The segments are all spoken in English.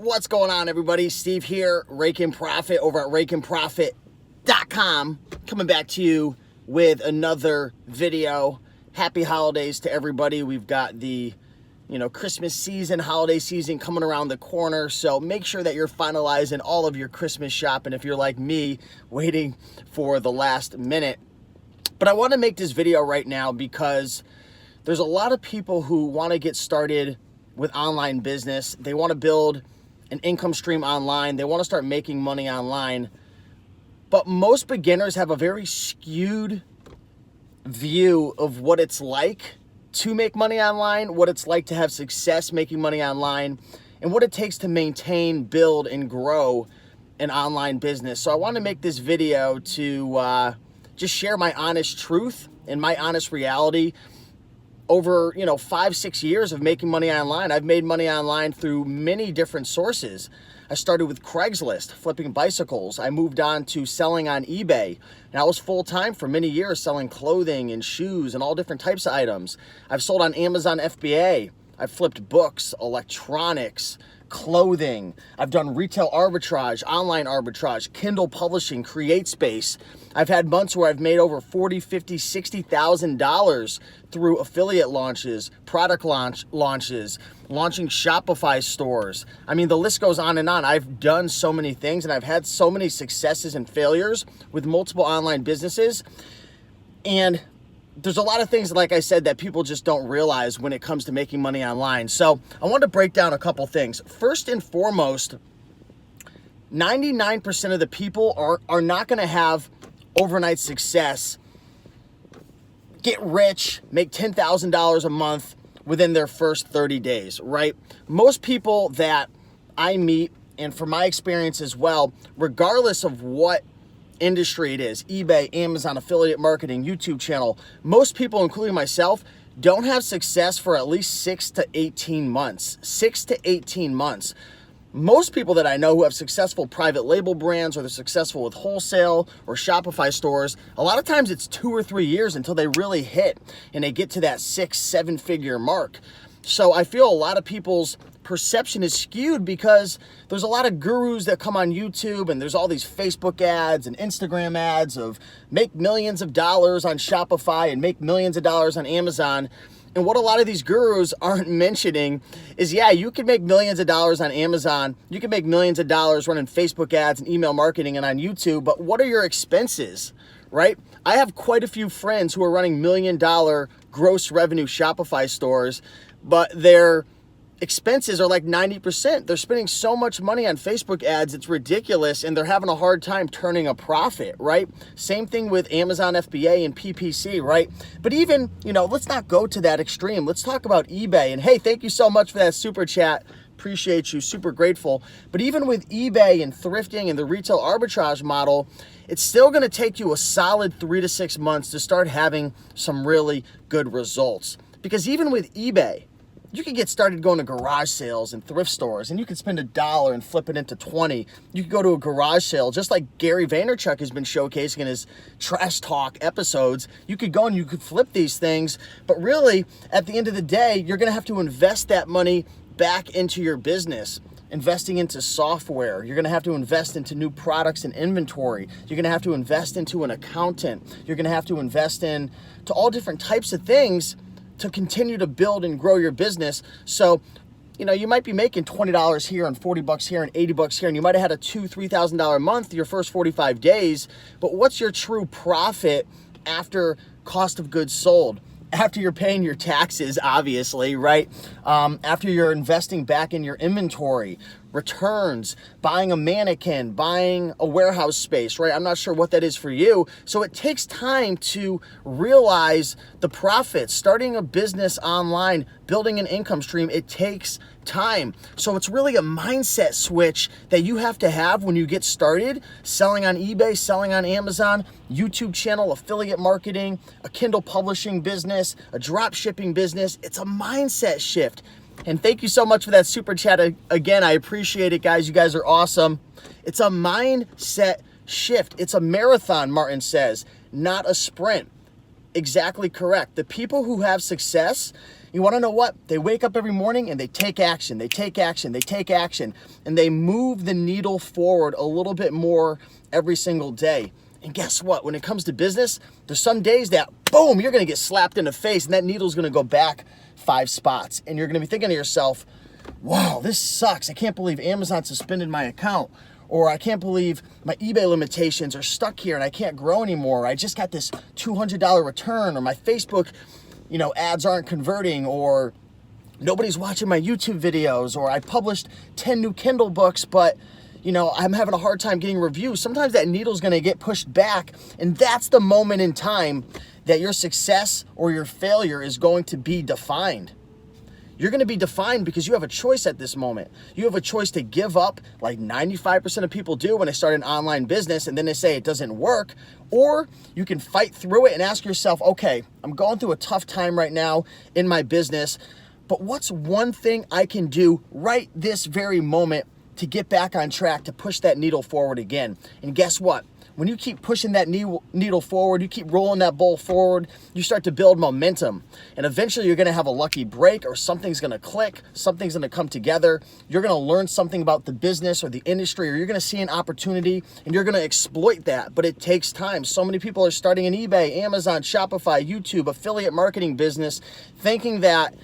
What's going on, everybody? Steve here, Rake and Profit over at rakeandprofit.com, coming back to you with another video. Happy holidays to everybody. We've got the Christmas season, holiday season coming around the corner, so make sure that you're finalizing all of your Christmas shopping if you're like me, waiting for the last minute. But I want to make this video right now because there's a lot of people who want to get started with online business. They want to build an income stream online. They want to start making money online. But most beginners have a very skewed view of what it's like to make money online, what it's like to have success making money online, and what it takes to maintain, build, and grow an online business. So I want to make this video to just share my honest truth and my honest reality. Over 5-6 years of making money online, I've made money online through many different sources. I started with Craigslist, flipping bicycles. I moved on to selling on eBay. And I was full-time for many years selling clothing and shoes and all different types of items. I've sold on Amazon FBA. I've flipped books, electronics, clothing. I've done retail arbitrage, online arbitrage, Kindle publishing, CreateSpace. I've had months where I've made over $40,000, $50,000, $60,000 through affiliate launches, product launches, launching Shopify stores. I mean, the list goes on and on. I've done so many things and I've had so many successes and failures with multiple online businesses. And there's a lot of things, like I said, that people just don't realize when it comes to making money online. So I want to break down a couple things. First and foremost, 99% of the people are not going to have overnight success, get rich, make $10,000 a month within their first 30 days, right? Most people that I meet, and from my experience as well, regardless of what industry it is, eBay, Amazon, affiliate marketing, YouTube channel, most people, including myself, don't have success for at least 6 to 18 months. 6 to 18 months. Most people that I know who have successful private label brands, or they're successful with wholesale or Shopify stores, a lot of times it's 2 or 3 years until they really hit and they get to that 6-7 figure mark. So I feel a lot of people's perception is skewed because there's a lot of gurus that come on YouTube, and there's all these Facebook ads and Instagram ads of make millions of dollars on Shopify and make millions of dollars on Amazon. And what a lot of these gurus aren't mentioning is, yeah, you can make millions of dollars on Amazon. You can make millions of dollars running Facebook ads and email marketing and on YouTube, but what are your expenses, right? I have quite a few friends who are running $1 million gross revenue Shopify stores, but their expenses are like 90%. They're spending so much money on Facebook ads, it's ridiculous, and they're having a hard time turning a profit, right? Same thing with Amazon FBA and PPC, right? But even, let's not go to that extreme. Let's talk about eBay. And hey, thank you so much for that super chat. Appreciate you, super grateful. But even with eBay and thrifting and the retail arbitrage model, it's still gonna take you a solid 3 to 6 months to start having some really good results. Because even with eBay, you can get started going to garage sales and thrift stores, and you can spend $1 and flip it into 20. You can go to a garage sale, just like Gary Vaynerchuk has been showcasing in his Trash Talk episodes. You could go and you could flip these things, but really, at the end of the day, you're gonna have to invest that money back into your business. Investing into software. You're gonna have to invest into new products and inventory. You're gonna have to invest into an accountant. You're gonna have to invest into all different types of things to continue to build and grow your business. So, you might be making $20 here and $40 here and $80 here, and you might have had a $2,000, $3,000 month your first 45 days, but what's your true profit after cost of goods sold? After you're paying your taxes, obviously, right? After you're investing back in your inventory, returns, buying a mannequin, buying a warehouse space, right? I'm not sure what that is for you. So it takes time to realize the profits. Starting a business online, building an income stream, it takes time. So it's really a mindset switch that you have to have when you get started selling on eBay, selling on Amazon, YouTube channel, affiliate marketing, a Kindle publishing business, a drop shipping business. It's a mindset shift. And thank you so much for that super chat. Again, I appreciate it, guys. You guys are awesome. It's a mindset shift. It's a marathon, Martin says, not a sprint. Exactly correct. The people who have success You want to know what? They wake up every morning and they take action, they take action, they take action, and they move the needle forward a little bit more every single day. And guess what? When it comes to business, there's some days that, boom, you're going to get slapped in the face and that needle's going to go back 5 spots. And you're going to be thinking to yourself, wow, this sucks. I can't believe Amazon suspended my account. Or I can't believe my eBay limitations are stuck here and I can't grow anymore. I just got this $200 return, or my Facebook, ads aren't converting, or nobody's watching my YouTube videos, or I published 10 new Kindle books, but I'm having a hard time getting reviews. Sometimes that needle's going to get pushed back, and that's the moment in time that your success or your failure is going to be defined. You're going to be defined because you have a choice at this moment. You have a choice to give up, like 95% of people do when they start an online business and then they say it doesn't work, or you can fight through it and ask yourself, okay, I'm going through a tough time right now in my business, but what's one thing I can do right this very moment to get back on track, to push that needle forward again? And guess what? When you keep pushing that needle forward, you keep rolling that ball forward, you start to build momentum. And eventually you're going to have a lucky break, or something's going to click, something's going to come together. You're going to learn something about the business or the industry, or you're going to see an opportunity and you're going to exploit that. But it takes time. So many people are starting an eBay, Amazon, Shopify, YouTube, affiliate marketing business, thinking that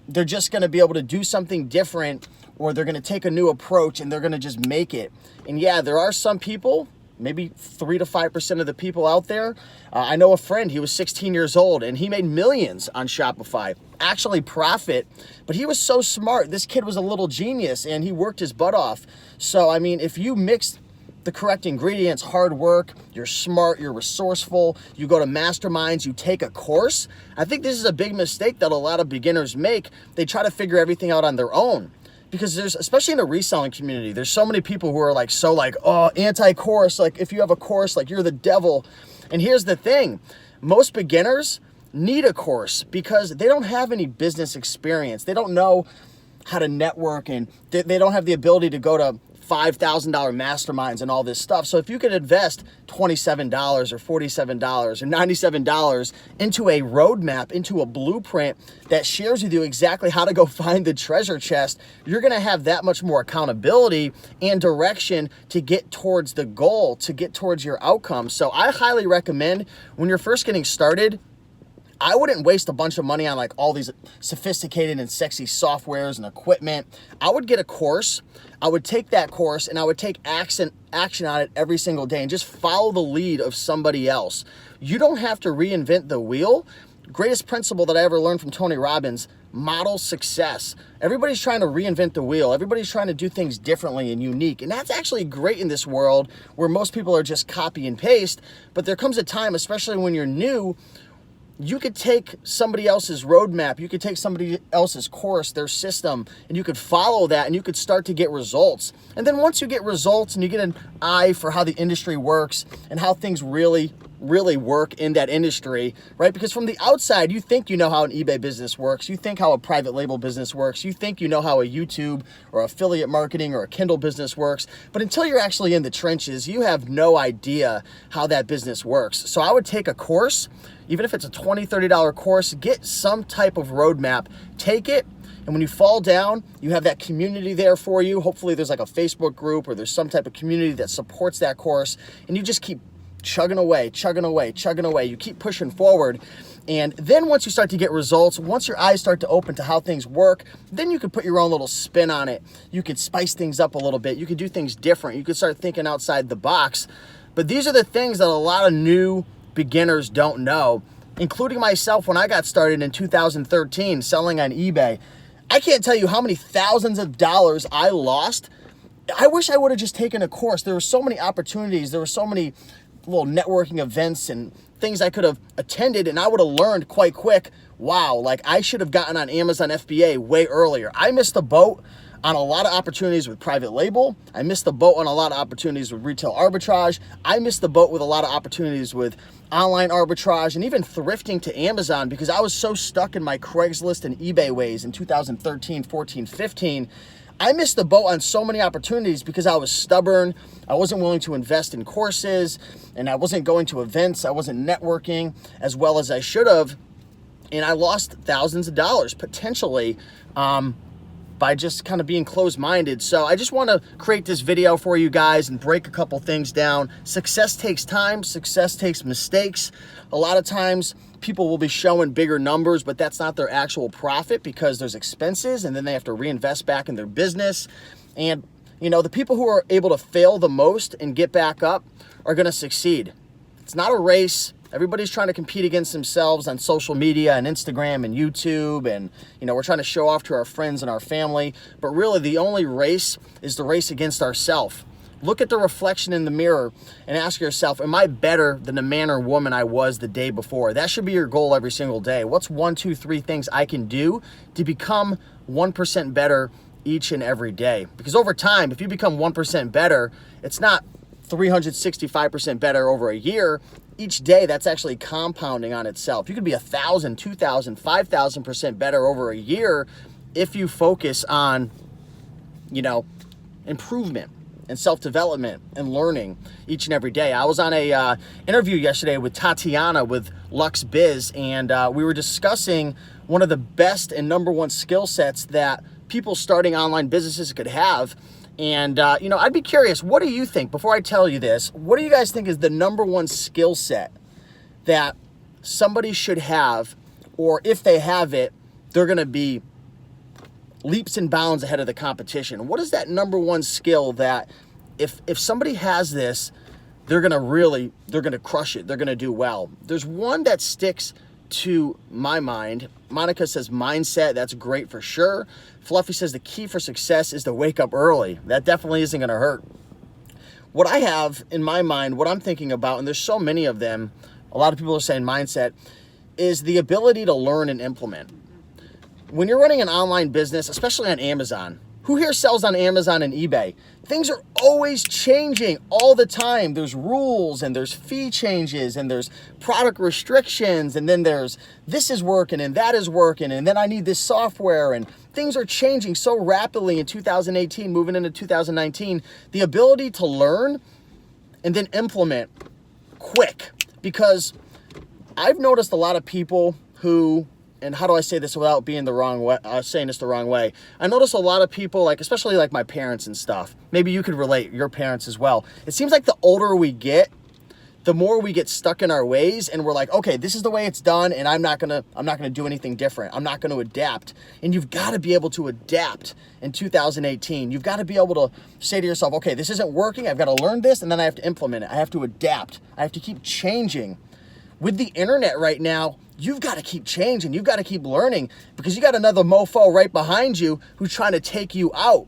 they're just going to be able to do something different, or they're going to take a new approach and they're going to just make it. And yeah, there are some people, maybe 3 to 5% of the people out there. I know a friend, he was 16 years old and he made millions on Shopify, actually profit, but he was so smart. This kid was a little genius and he worked his butt off. So, if you mix the correct ingredients, hard work, you're smart, you're resourceful, you go to masterminds, you take a course. I think this is a big mistake that a lot of beginners make. They try to figure everything out on their own. Because there's, especially in the reselling community, there's so many people who are anti-course, like if you have a course, like you're the devil. And here's the thing, most beginners need a course because they don't have any business experience. They don't know how to network, and they don't have the ability to go to $5,000 masterminds and all this stuff. So if you could invest $27 or $47 or $97 into a roadmap, into a blueprint that shares with you exactly how to go find the treasure chest, you're going to have that much more accountability and direction to get towards the goal, to get towards your outcome. So I highly recommend, when you're first getting started, I wouldn't waste a bunch of money on like all these sophisticated and sexy softwares and equipment. I would get a course. I would take that course and I would take action on it every single day and just follow the lead of somebody else. You don't have to reinvent the wheel. Greatest principle that I ever learned from Tony Robbins: model success. Everybody's trying to reinvent the wheel. Everybody's trying to do things differently and unique. And that's actually great in this world where most people are just copy and paste. But there comes a time, especially when you're new, you could take somebody else's roadmap, you could take somebody else's course, their system, and you could follow that and you could start to get results. And then once you get results and you get an eye for how the industry works and how things really work in that industry, right? Because from the outside, you think you know how an eBay business works. You think how a private label business works. You think you know how a YouTube or affiliate marketing or a Kindle business works. But until you're actually in the trenches, you have no idea how that business works. So I would take a course, even if it's a $20, $30 course, get some type of roadmap, take it. And when you fall down, you have that community there for you. Hopefully there's like a Facebook group or there's some type of community that supports that course. And you just keep chugging away. You keep pushing forward. And then once you start to get results, once your eyes start to open to how things work, then you could put your own little spin on it. You could spice things up a little bit. You could do things different. You could start thinking outside the box. But these are the things that a lot of new beginners don't know, including myself when I got started in 2013 selling on eBay. I can't tell you how many thousands of dollars I lost. I wish I would have just taken a course. There were so many opportunities. There were so many little networking events and things I could have attended, and I would have learned quite quick. Wow, like I should have gotten on Amazon FBA way earlier. I missed the boat on a lot of opportunities with private label. I missed the boat on a lot of opportunities with retail arbitrage. I missed the boat with a lot of opportunities with online arbitrage and even thrifting to Amazon, because I was so stuck in my Craigslist and eBay ways in 2013, 14, 15. I missed the boat on so many opportunities because I was stubborn. I wasn't willing to invest in courses, and I wasn't going to events. I wasn't networking as well as I should have. And I lost thousands of dollars potentially by just kind of being closed-minded. So I just want to create this video for you guys and break a couple things down. Success takes time. Success takes mistakes. A lot of times people will be showing bigger numbers, but that's not their actual profit because there's expenses and then they have to reinvest back in their business. And you know, the people who are able to fail the most and get back up are going to succeed. It's not a race. Everybody's trying to compete against themselves on social media and Instagram and YouTube, and you know, we're trying to show off to our friends and our family, but really the only race is the race against ourselves. Look at the reflection in the mirror and ask yourself, am I better than the man or woman I was the day before? That should be your goal every single day. What's 1, 2, 3 things I can do to become 1% better each and every day? Because over time, if you become 1% better, it's not 365% better over a year. Each day, that's actually compounding on itself. You could be 1,000, 2,000, 5,000% better over a year if you focus on, you know, improvement and self-development and learning each and every day. I was on a interview yesterday with Tatiana with Lux Biz, and we were discussing one of the best and number one skill sets that people starting online businesses could have. And, you know, I'd be curious, what do you think, before I tell you this, what do you guys think is the number one skill set that somebody should have, or if they have it, they're going to be leaps and bounds ahead of the competition? What is that number one skill that if somebody has this, they're going to crush it. They're going to do well. There's one that sticks to my mind. Monica says mindset. That's great for sure. Fluffy says the key for success is to wake up early. That definitely isn't going to hurt. What I have in my mind, what I'm thinking about, and there's so many of them, a lot of people are saying mindset, is the ability to learn and implement. When you're running an online business, especially on Amazon, who here sells on Amazon and eBay? Things are always changing all the time. There's rules and there's fee changes and there's product restrictions, and then there's this is working and that is working, and then I need this software, and things are changing so rapidly in 2018, moving into 2019. The ability to learn and then implement quick, because I've noticed a lot of people who, and how do I say this without being the wrong way, saying this the wrong way? I notice a lot of people, like especially like my parents and stuff. Maybe you could relate, your parents as well. It seems like the older we get, the more we get stuck in our ways, and we're like, okay, this is the way it's done, and I'm not gonna do anything different. I'm not gonna adapt. And you've got to be able to adapt in 2018. You've got to be able to say to yourself, okay, this isn't working. I've got to learn this, and then I have to implement it. I have to adapt. I have to keep changing. With the internet right now, you've got to keep changing. You've got to keep learning, because you got another mofo right behind you who's trying to take you out,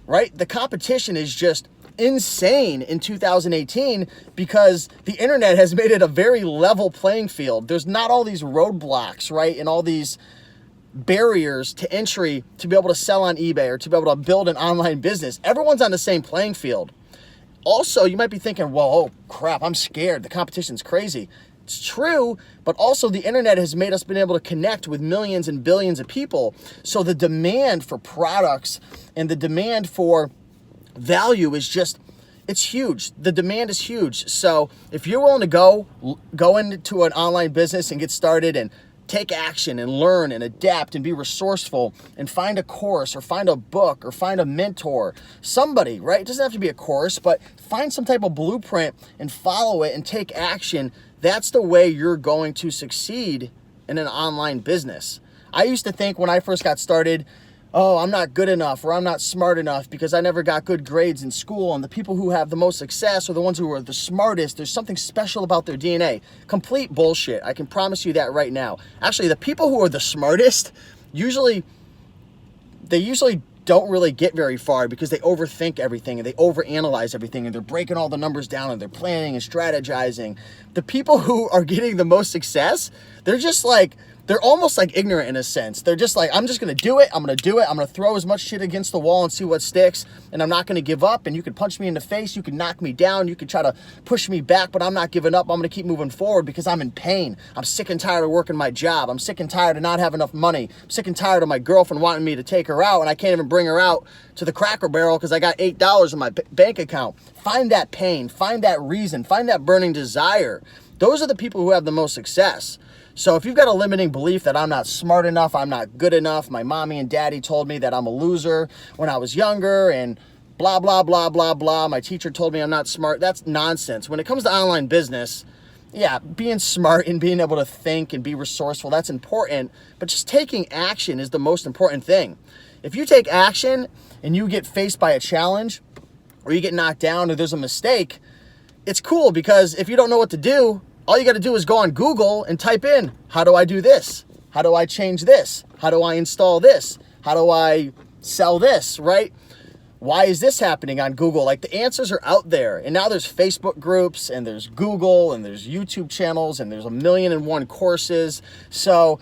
right? The competition is just insane in 2018 because the internet has made it a very level playing field. There's not all these roadblocks, right? And all these barriers to entry to be able to sell on eBay or to be able to build an online business. Everyone's on the same playing field. Also, you might be thinking, well, oh crap, I'm scared. The competition's crazy. It's true, but also the internet has made us been able to connect with millions and billions of people. So the demand for products and the demand for value is just, it's huge. The demand is huge. So if you're willing to go into an online business and get started and take action and learn and adapt and be resourceful and find a course or find a book or find a mentor, somebody, right? It doesn't have to be a course, but find some type of blueprint and follow it and take action. That's the way you're going to succeed in an online business. I used to think when I first got started, oh, I'm not good enough or I'm not smart enough because I never got good grades in school, and the people who have the most success are the ones who are the smartest. There's something special about their DNA. Complete bullshit. I can promise you that right now. Actually, the people who are the smartest usually don't really get very far because they overthink everything and they overanalyze everything, and they're breaking all the numbers down and they're planning and strategizing. The people who are getting the most success, they're almost like ignorant in a sense. They're just like, I'm just going to do it. I'm going to do it. I'm going to throw as much shit against the wall and see what sticks. And I'm not going to give up. And you can punch me in the face. You can knock me down. You can try to push me back, but I'm not giving up. I'm going to keep moving forward because I'm in pain. I'm sick and tired of working my job. I'm sick and tired of not having enough money. I'm sick and tired of my girlfriend wanting me to take her out, and I can't even bring her out to the Cracker Barrel because I got $8 in my bank account. Find that pain. Find that reason. Find that burning desire. Those are the people who have the most success. So if you've got a limiting belief that I'm not smart enough, I'm not good enough, my mommy and daddy told me that I'm a loser when I was younger, and blah, blah, blah, blah, blah, my teacher told me I'm not smart, that's nonsense. When it comes to online business, yeah, being smart and being able to think and be resourceful, that's important, but just taking action is the most important thing. If you take action and you get faced by a challenge, or you get knocked down, or there's a mistake, it's cool, because if you don't know what to do, all you got to do is go on Google and type in, how do I do this? How do I change this? How do I install this? How do I sell this, right? Why is this happening on Google? Like, the answers are out there. And now there's Facebook groups, and there's Google, and there's YouTube channels, and there's 1,000,001 courses. So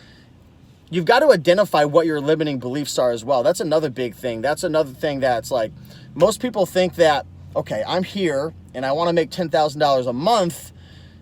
you've got to identify what your limiting beliefs are as well. That's another big thing. That's another thing that's like, most people think that, okay, I'm here and I want to make $10,000 a month.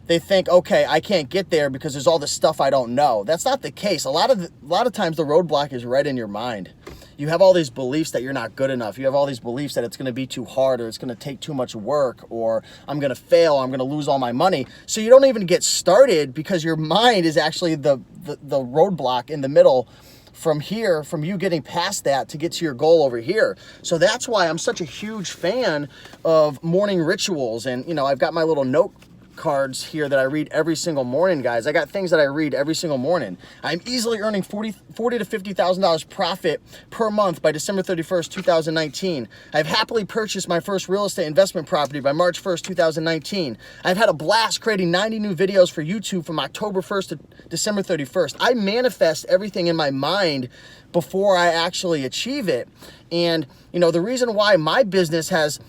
They think, okay, I can't get there because there's all this stuff I don't know. That's not the case. A lot of times the roadblock is right in your mind. You have all these beliefs that you're not good enough. You have all these beliefs that it's going to be too hard, or it's going to take too much work, or I'm going to fail, or I'm going to lose all my money. So you don't even get started, because your mind is actually the roadblock in the middle from you getting past that to get to your goal over here. So that's why I'm such a huge fan of morning rituals. And, you know, I've got my little note cards here that I read every single morning, guys. I got things that I read every single morning. I'm easily earning $40,000 to $50,000 profit per month by December 31st, 2019. I've happily purchased my first real estate investment property by March 1st, 2019. I've had a blast creating 90 new videos for YouTube from October 1st to December 31st. I manifest everything in my mind before I actually achieve it. And, you know, the reason why my business has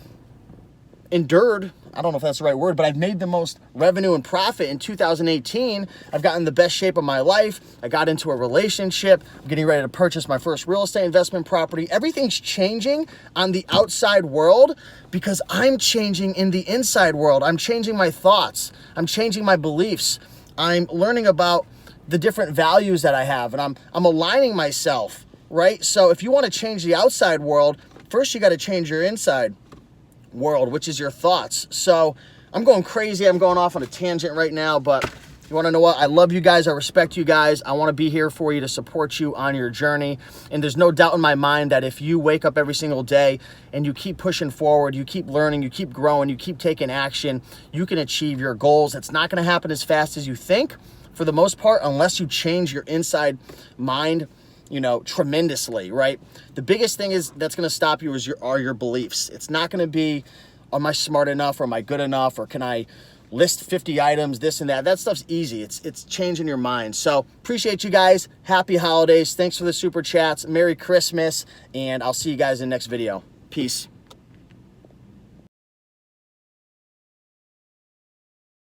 endured, I don't know if that's the right word, but I've made the most revenue and profit in 2018. I've gotten the best shape of my life. I got into a relationship. I'm getting ready to purchase my first real estate investment property. Everything's changing on the outside world because I'm changing in the inside world. I'm changing my thoughts. I'm changing my beliefs. I'm learning about the different values that I have, and I'm aligning myself, right? So if you want to change the outside world, first you got to change your inside world, which is your thoughts. So I'm going crazy. I'm going off on a tangent right now, but you want to know what? I love you guys. I respect you guys. I want to be here for you to support you on your journey. And there's no doubt in my mind that if you wake up every single day and you keep pushing forward, you keep learning, you keep growing, you keep taking action, you can achieve your goals. It's not going to happen as fast as you think, for the most part, unless you change your inside mind, you know, tremendously, right? The biggest thing is that's going to stop you are your beliefs. It's not going to be, am I smart enough, or am I good enough, or can I list 50 items, this and that. That stuff's easy. It's changing your mind. So appreciate you guys. Happy holidays. Thanks for the super chats. Merry Christmas. And I'll see you guys in the next video. Peace.